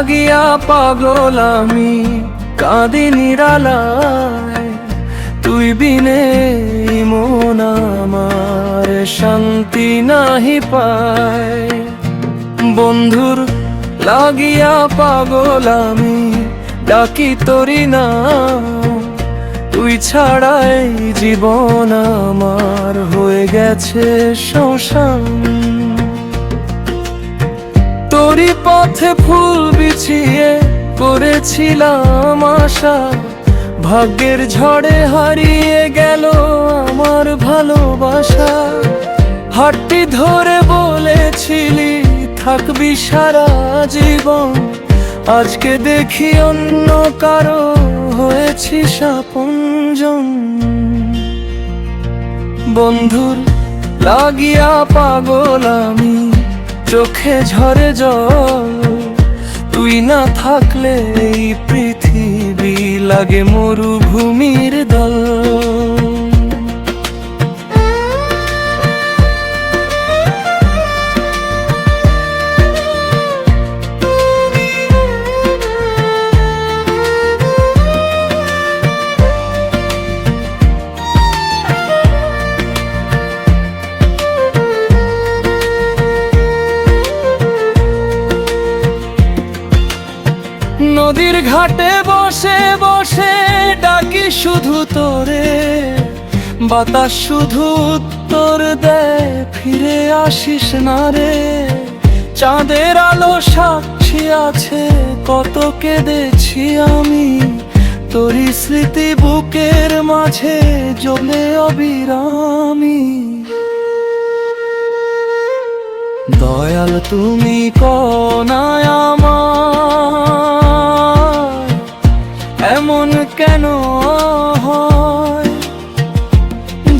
লাগিয়া পাগল আমি কাঁদি নিরালায়, তুই বিনে মন আমার শান্তি নাহি পায়। বন্ধুর লাগিয়া পাগল আমি ডাকি তোরি না, তুই ছাড়াই জীবন আমার হয়ে গেছে শ্মশান। তোরি পথে ফুল বিছিয়ে করেছিলাম আশা, ভাগ্যের ঝড়ে হারিয়ে গেল আমার ভালোবাসা। হাতটি ধরে বলেছিলি থাকবি সারা জীবন, আজকে দেখি অন্য কারো হয়েছি আপনজন। বন্ধুর লাগিয়া পাগল আমি চোখে ঝরে জল, তুই না থাকলে এই পৃথিবী লাগে মরুভূমির দল। নদীর ঘাটে বসে বসে ডাকি শুধু তোরে, বাতাস শুধু উত্তর দেয় ফিরে আসিস না রে। চাঁদের আলো সাক্ষী আছে কত কেঁদেছি আমি, তোরই স্মৃতি বুকের মাঝে জ্বলে অবিরামী। দয়াল তুমি কনায় আমার এমন কেন হয়,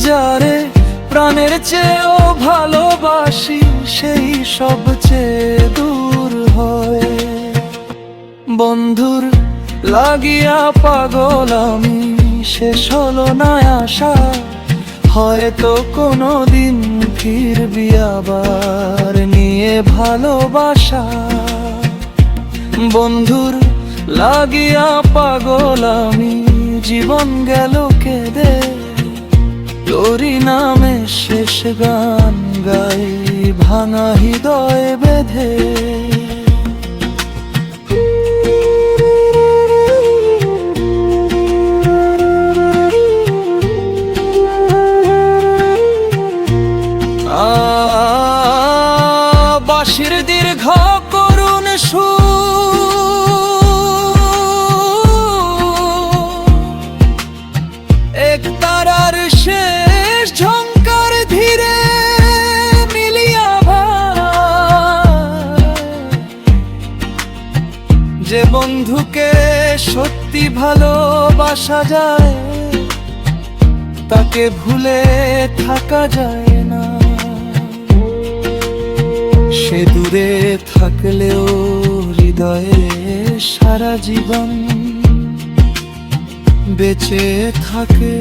যারে প্রাণের চেয়েও ভালোবাসি সেই সবচেয়ে দূর হয়। বন্ধুর লাগিয়া পাগল আমি শেষ হলো না আশা, হয়তো কোনোদিন ফিরবি আবার নিয়ে ভালোবাসা। বন্ধুর লাগিয়া পাগল আমি জীবন গেল কেঁদে, তোরি নামে শেষ গান গাই ভাঙা হৃদয় বেঁধে। বাঁশির দীর্ঘ করুণ সুর, এক তারার শেষ ঝংকার ধীরে মিলিয়া ভাই। যে বন্ধুকে সত্যি ভালোবাসা যায়, তাকে ভুলে থাকা যায় না। সে দূরে থাকলেও হৃদয়ে সারা জীবন বেঁচে থাকে।